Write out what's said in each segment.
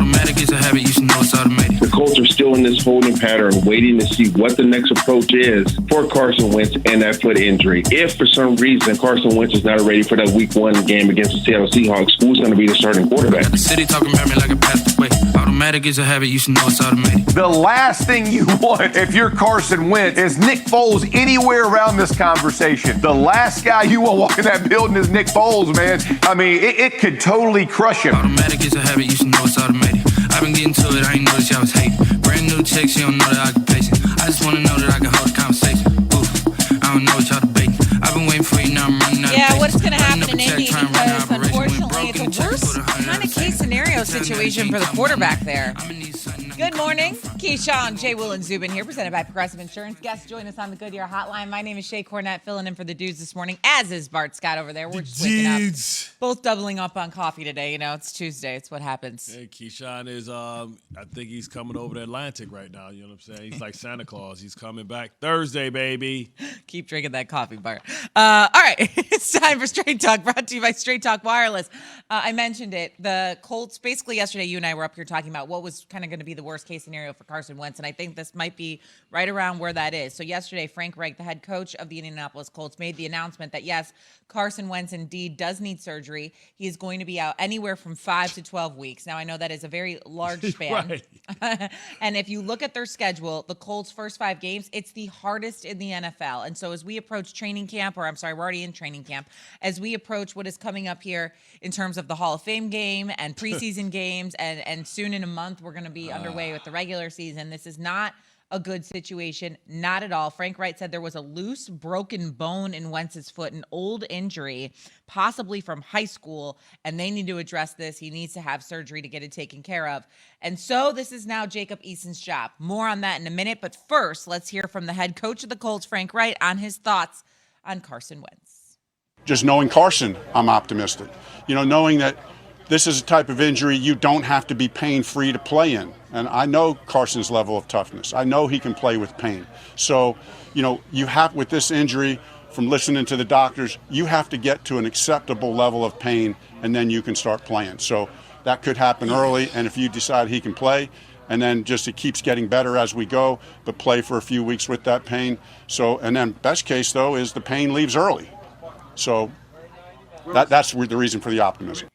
Automatic is a habit, you should know it's automated. The Colts are still in this holding pattern, waiting to see what the next approach is for Carson Wentz and that foot injury. If for some reason Carson Wentz is not ready for that Week 1 game against the Seattle Seahawks, who's going to be the starting quarterback? Got the city talking about me like a passed away. Automatic is a habit, you should know it's automated. The last thing you want if you're Carson Wentz is Nick Foles anywhere around this conversation. The last guy you want walking that building is Nick Foles, man. I mean, it could totally crush him. Automatic is a habit, you should know it's automated. I've been getting to it, I ain't noticed y'all was hating. Brand new chicks, you don't know the occupation. I just want to know that I can hold a conversation. Oof, I don't know what y'all debating. I've been waiting for you, now I'm running out of patience. What's going to happen in Indy? Because unfortunately, it's a worst kind of case scenario situation for the quarterback there. Good morning. Keyshawn, Jay, Will, and Zubin here, presented by Progressive Insurance. Guests join us on the Goodyear Hotline. My name is Shay Cornett, filling in for the dudes this morning, as is Bart Scott over there. We're just waking up. Both doubling up on coffee today. You know, it's Tuesday. It's what happens. Hey, Keyshawn is, I think he's coming over the Atlantic right now. You know what I'm saying? He's like Santa Claus. He's coming back Thursday, baby. Keep drinking that coffee, Bart. All right. It's time for Straight Talk, brought to you by Straight Talk Wireless. I mentioned it. The Colts, basically yesterday, you and I were up here talking about what was kind of going to be the worst case scenario for Carson Wentz, and I think this might be right around where that is. So yesterday, Frank Reich, the head coach of the Indianapolis Colts, made the announcement that, yes, Carson Wentz indeed does need surgery. He is going to be out anywhere from 5 to 12 weeks. Now, I know that is a very large span. And if you look at their schedule, the Colts' first 5 games, it's the hardest in the NFL. And so as we approach training camp, or I'm sorry, we're already in training camp, as we approach what is coming up here in terms of the Hall of Fame game and preseason games, and soon in a month, we're going to be underway with the regular season. This is not a good situation, not at all. Frank Wright said there was a loose, broken bone in Wentz's foot, an old injury, possibly from high school, and they need to address this. He needs to have surgery to get it taken care of. And so this is now Jacob Eason's job. More on that in a minute, but first, let's hear from the head coach of the Colts, Frank Wright, on his thoughts on Carson Wentz. Just knowing Carson, I'm optimistic. You know, knowing that this is a type of injury you don't have to be pain-free to play in. And I know Carson's level of toughness. I know he can play with pain. So, you know, you have, with this injury, from listening to the doctors, you have to get to an acceptable level of pain, and then you can start playing. So that could happen early, and if you decide he can play, and then just it keeps getting better as we go, but play for a few weeks with that pain. So, and then best case, though, is the pain leaves early. So that's the reason for the optimism.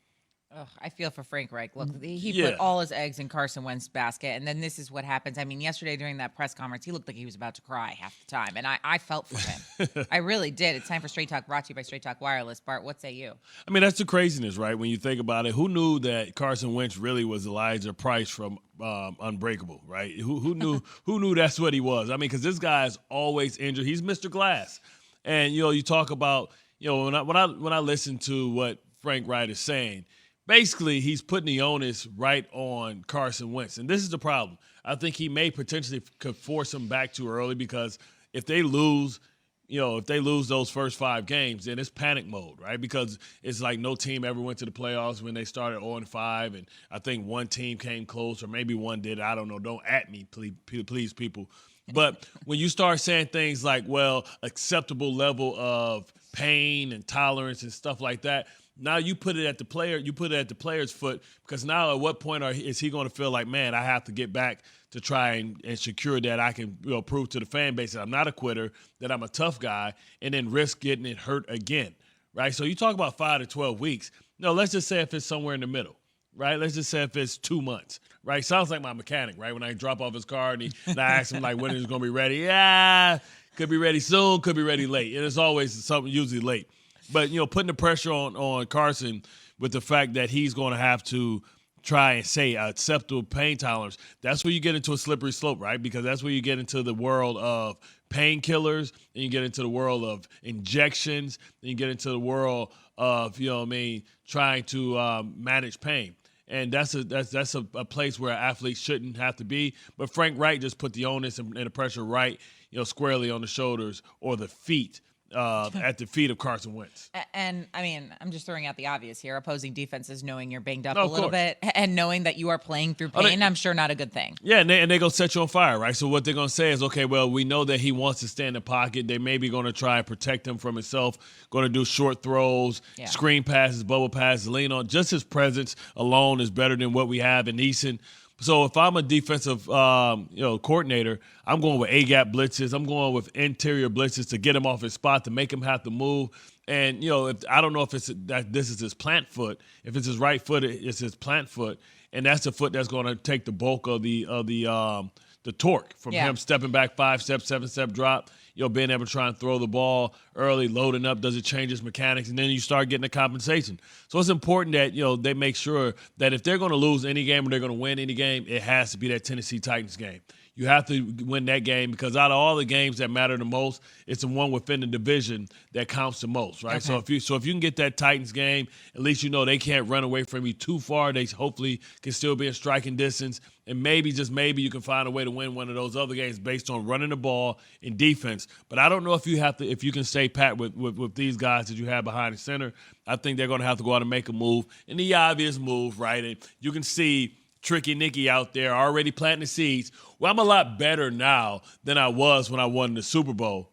I feel for Frank Reich. Look, he put all his eggs in Carson Wentz's basket, and then this is what happens. I mean, yesterday during that press conference, he looked like he was about to cry half the time, and I felt for him. I really did. It's time for Straight Talk, brought to you by Straight Talk Wireless. Bart, what say you? I mean, that's the craziness, right? When you think about it, who knew that Carson Wentz really was Elijah Price from Unbreakable, right? Who knew? Who knew that's what he was? I mean, because this guy is always injured. He's Mr. Glass, and you know, you talk about, you know, when I listen to what Frank Wright is saying. Basically, he's putting the onus right on Carson Wentz. And this is the problem. I think he may potentially could force him back too early, because if they lose, those first 5 games, then it's panic mode, right? Because it's like no team ever went to the playoffs when they started 0-5, and I think one team came close, or maybe one did. I don't know. Don't at me, please, people. But when you start saying things like, well, acceptable level of pain and tolerance and stuff like that, now you put it at the player. You put it at the player's foot, because now at what point is he going to feel like, man, I have to get back to try and secure that I can, you know, prove to the fan base that I'm not a quitter, that I'm a tough guy, and then risk getting it hurt again, right? So you talk about 5 to 12 weeks. No, let's just say if it's somewhere in the middle, right? Let's just say if it's 2 months, right? Sounds like my mechanic, right? When I drop off his car and I ask him, like, when is it going to be ready? Yeah, could be ready soon, could be ready late. And it's always something usually late. But, you know, putting the pressure on Carson with the fact that he's going to have to try and say acceptable pain tolerance, that's where you get into a slippery slope, right? Because that's where you get into the world of painkillers, and you get into the world of injections, and you get into the world of, you know what I mean, trying to manage pain. And that's a place where athletes shouldn't have to be. But Frank Wright just put the onus and the pressure right, you know, squarely on the shoulders or the feet at the feet of Carson Wentz. And I mean, I'm just throwing out the obvious here. Opposing defenses knowing you're banged up No, a of little course. bit and knowing that you are playing through pain, I'm sure not a good thing. Yeah, and they're going to set you on fire, right? So what they're going to say is, okay, well, we know that he wants to stay in the pocket. They may be going to try and protect him from himself, going to do short throws, screen passes, bubble passes, lean on. Just his presence alone is better than what we have in Eason. So if I'm a defensive coordinator, I'm going with A-gap blitzes. I'm going with interior blitzes to get him off his spot, to make him have to move. And, I don't know if it's that this is his plant foot. If it's his right foot, it's his plant foot. And that's the foot that's going to take the bulk of the torque from him stepping back 5-step, 7-step drop, being able to try and throw the ball early, loading up, does it change his mechanics, and then you start getting the compensation. So it's important that, they make sure that if they're going to lose any game or they're going to win any game, it has to be that Tennessee Titans game. You have to win that game because out of all the games that matter the most, it's the one within the division that counts the most, right? Okay. So if you can get that Titans game, at least they can't run away from you too far. They hopefully can still be in striking distance, and maybe, just maybe, you can find a way to win one of those other games based on running the ball and defense. But I don't know if you can stay pat with these guys that you have behind the center. I think they're going to have to go out and make a move, and the obvious move, right? And you can see Tricky Nicky out there already planting the seeds. Well, I'm a lot better now than I was when I won the Super Bowl.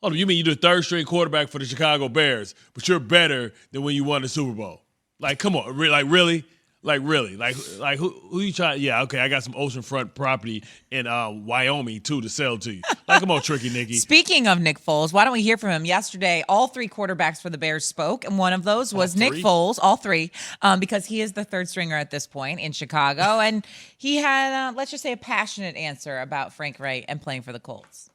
Oh, you mean you're the third-string quarterback for the Chicago Bears, but you're better than when you won the Super Bowl? Like, come on, really? Like who you trying? Yeah, okay, I got some oceanfront property in Wyoming too to sell to you. Like, come on, Tricky Nicky. Speaking of Nick Foles, why don't we hear from him? Yesterday, all three quarterbacks for the Bears spoke, and one of those was Nick Foles, all three, because he is the third stringer at this point in Chicago, and he had, let's just say, a passionate answer about Frank Reich and playing for the Colts.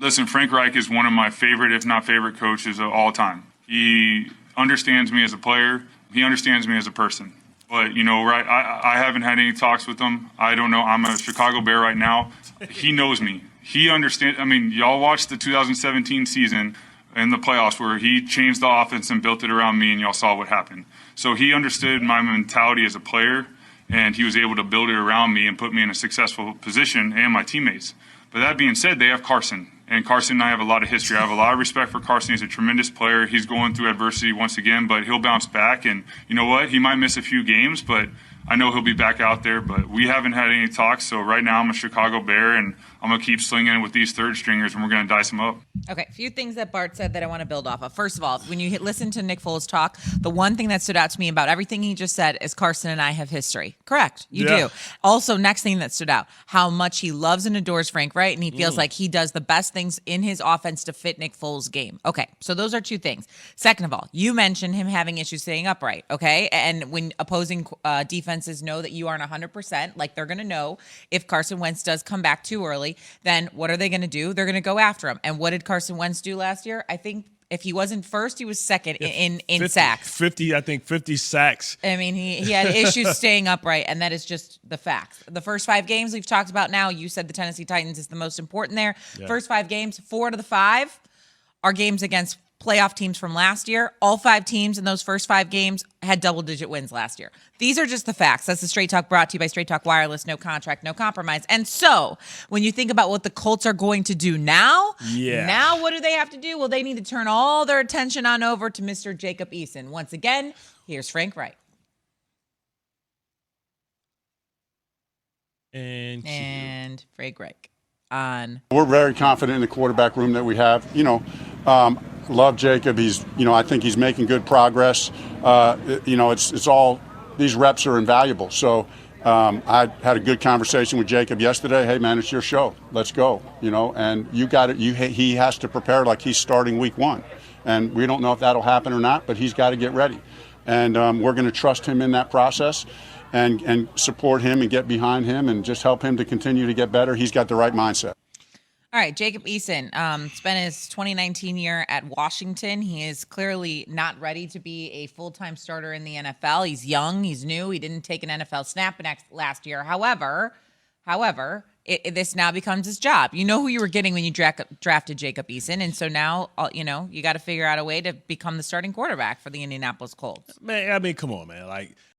Listen, Frank Reich is one of my favorite, if not favorite, coaches of all time. He understands me as a player. He understands me as a person. But, right, I haven't had any talks with him. I don't know. I'm a Chicago Bear right now. He knows me. He understands. I mean, y'all watched the 2017 season in the playoffs where he changed the offense and built it around me, and y'all saw what happened. So he understood my mentality as a player, and he was able to build it around me and put me in a successful position and my teammates. But that being said, they have Carson. And Carson and I have a lot of history. I have a lot of respect for Carson. He's a tremendous player. He's going through adversity once again, but he'll bounce back. And you know what? He might miss a few games, but I know he'll be back out there. But we haven't had any talks. So right now I'm a Chicago Bear, and I'm going to keep slinging it with these third stringers, and we're going to dice them up. Okay, a few things that Bart said that I want to build off of. First of all, when you listen to Nick Foles talk, the one thing that stood out to me about everything he just said is Carson and I have history. Correct, you do. Also, next thing that stood out, how much he loves and adores Frank Reich, and he feels like he does the best things in his offense to fit Nick Foles' game. Okay, so those are two things. Second of all, you mentioned him having issues staying upright, okay? And when opposing defenses know that you aren't 100%, like they're going to know if Carson Wentz does come back too early, then what are they going to do? They're going to go after him. And what did Carson Wentz do last year? I think if he wasn't first, he was second in 50, sacks. 50 sacks. I mean, he had issues staying upright, and that is just the facts. The first 5 games we've talked about now, you said the Tennessee Titans is the most important there. Yeah. First 5 games, 4 out of the 5 are games against playoff teams from last year. All 5 teams in those first 5 games had double-digit wins last year. These are just the facts. That's the Straight Talk brought to you by Straight Talk Wireless. No contract, no compromise. And so when you think about what the Colts are going to do now, now what do they have to do? Well, they need to turn all their attention on over to Mr. Jacob Eason. Once again, here's Frank Reich. And Frank Reich on. We're very confident in the quarterback room that we have. Love Jacob. He's, I think he's making good progress. It's all, these reps are invaluable. So I had a good conversation with Jacob yesterday. Hey man, it's your show. Let's go. And you got it. He has to prepare like he's starting week 1. And we don't know if that'll happen or not, but he's got to get ready. And we're going to trust him in that process and support him and get behind him and just help him to continue to get better. He's got the right mindset. All right, Jacob Eason spent his 2019 year at Washington. He is clearly not ready to be a full-time starter in the NFL. He's young, he's new, he didn't take an NFL snap last year. However, this now becomes his job. You know who you were getting when you drafted Jacob Eason, and so now, you got to figure out a way to become the starting quarterback for the Indianapolis Colts. Man, I mean, come on, man. Like,